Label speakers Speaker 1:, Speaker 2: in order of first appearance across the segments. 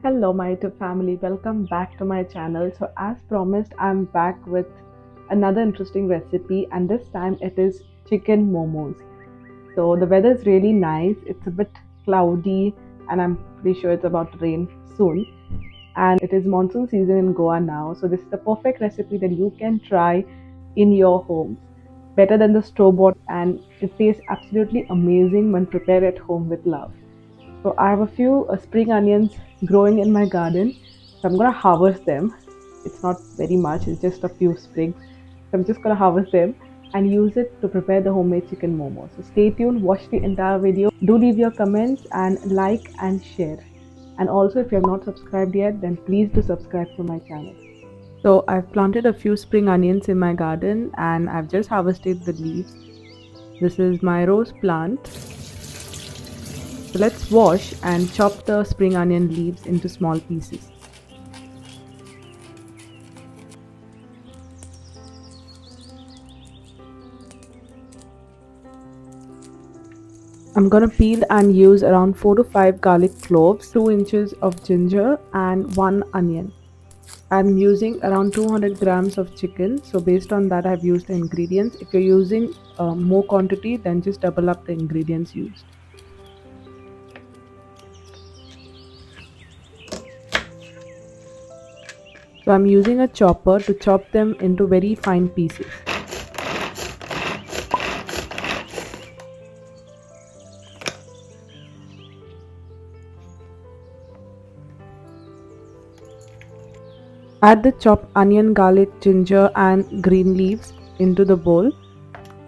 Speaker 1: Hello, my YouTube family. Welcome back to my channel. So, as promised, I'm back with another interesting recipe, and this time it is chicken momos. So, the weather is really nice. It's a bit cloudy, and I'm pretty sure it's about to rain soon. And it is monsoon season in Goa now. So, this is the perfect recipe that you can try in your home. Better than the store bought, and it tastes absolutely amazing when prepared at home with love. So I have a few spring onions growing in my garden. So I'm gonna harvest them. It's not very much, it's just a few sprigs. So I'm just gonna harvest them and use it to prepare the homemade chicken momo. So stay tuned, watch the entire video. Do leave your comments and like and share. And also if you have not subscribed yet, then please do subscribe to my channel. So I've planted a few spring onions in my garden and I've just harvested the leaves. This is my rose plant. So let's wash and chop the spring onion leaves into small pieces. I'm gonna peel and use around 4 to 5 garlic cloves, 2 inches of ginger and 1 onion. I'm using around 200 grams of chicken, so based on that I've used the ingredients. If you're using more quantity, then just double up the ingredients used. So I'm using a chopper to chop them into very fine pieces. Add the chopped onion, garlic, ginger and green leaves into the bowl,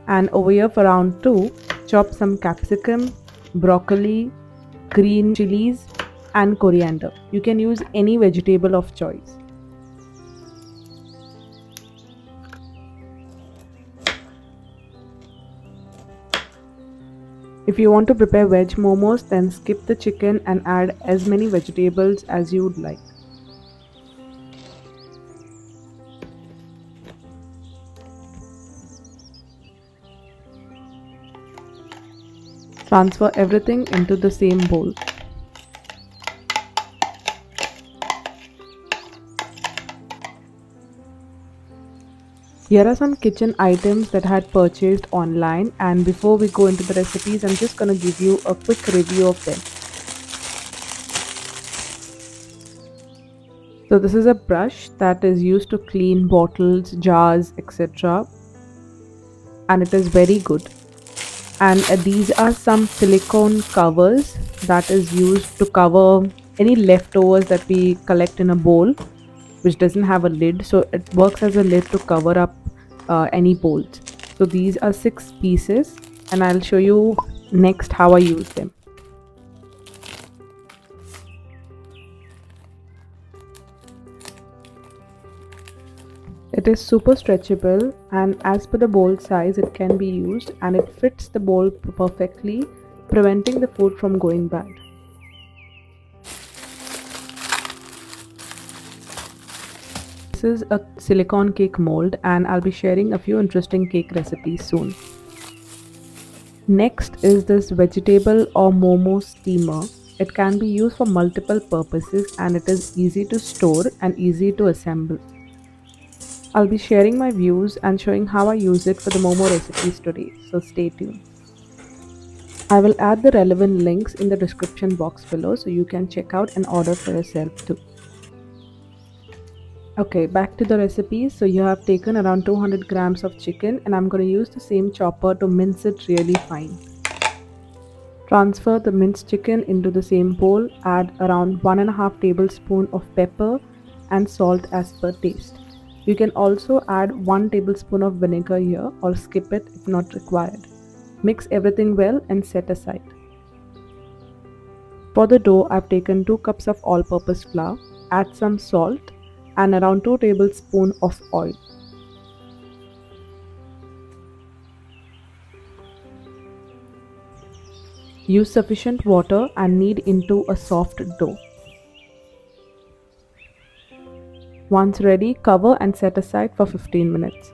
Speaker 1: and over here for round 2, chop some capsicum, broccoli, green chilies and coriander. You can use any vegetable of choice. If you want to prepare veg momos, then skip the chicken and add as many vegetables as you would like. Transfer everything into the same bowl. Here are some kitchen items that I had purchased online, and before we go into the recipes, I'm just going to give you a quick review of them. So this is a brush that is used to clean bottles, jars, etc. and it is very good. And these are some silicone covers that is used to cover any leftovers that we collect in a bowl which doesn't have a lid, so it works as a lid to cover up any bowls. So these are 6 pieces and I'll show you next how I use them. It is super stretchable, and as per the bowl size it can be used, and it fits the bowl perfectly, preventing the food from going bad. This is a silicone cake mold and I'll be sharing a few interesting cake recipes soon. Next is this vegetable or momo steamer. It can be used for multiple purposes and it is easy to store and easy to assemble. I'll be sharing my views and showing how I use it for the momo recipes today, so stay tuned. I will add the relevant links in the description box below so you can check out and order for yourself too. Okay, back to the recipe. So you have taken around 200 grams of chicken and I'm going to use the same chopper to mince it really fine. Transfer the minced chicken into the same bowl, add around 1.5 tablespoon of pepper and salt as per taste. You can also add 1 tablespoon of vinegar here or skip it if not required. Mix everything well and set aside. For the dough, I've taken 2 cups of all-purpose flour, add some salt and around 2 tablespoons of oil. Use sufficient water and knead into a soft dough. Once ready, cover and set aside for 15 minutes.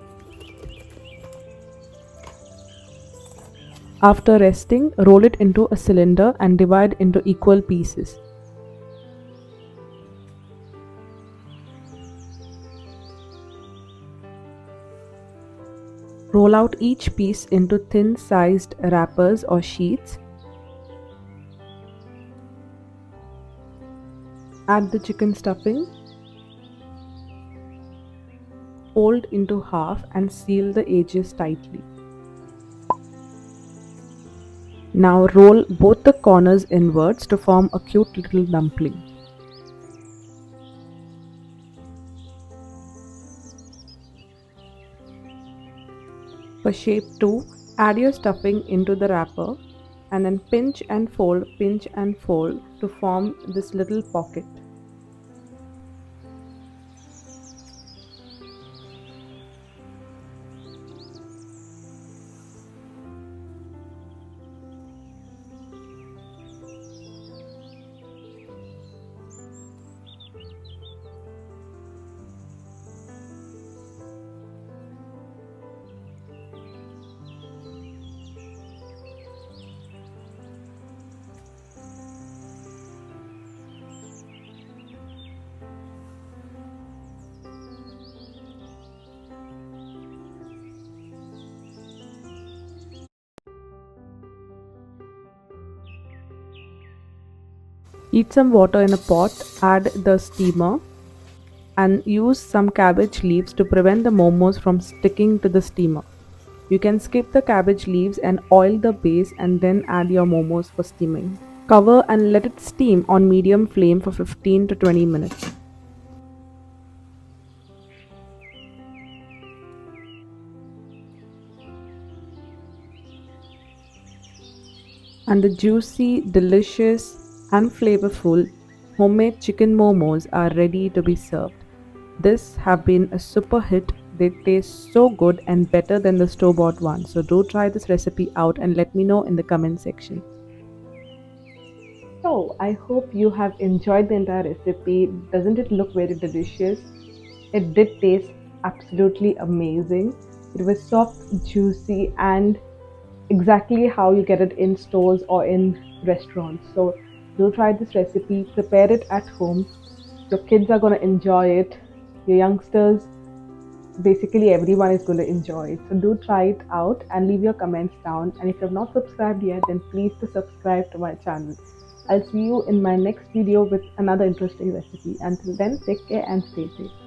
Speaker 1: After resting, roll it into a cylinder and divide into equal pieces. Roll out each piece into thin sized wrappers or sheets. Add the chicken stuffing. Fold into half and seal the edges tightly. Now roll both the corners inwards to form a cute little dumpling. For shape 2, add your stuffing into the wrapper and then pinch and fold to form this little pocket. Heat some water in a pot, add the steamer and use some cabbage leaves to prevent the momos from sticking to the steamer. You can skip the cabbage leaves and oil the base and then add your momos for steaming. Cover and let it steam on medium flame for 15 to 20 minutes. And the juicy, delicious, and flavorful homemade chicken momos are ready to be served. This have been a super hit. They taste so good and better than the store-bought ones. So do try this recipe out and let me know in the comment section. So I hope you have enjoyed the entire recipe. Doesn't it look very delicious? It did taste absolutely amazing. It was soft, juicy, and exactly how you get it in stores or in restaurants. So do try this recipe, prepare it at home. Your kids are going to enjoy it. Your youngsters, basically everyone is going to enjoy it. So do try it out and leave your comments down. And if you have not subscribed yet, then please to subscribe to my channel. I'll see you in my next video with another interesting recipe. Until then, take care and stay safe.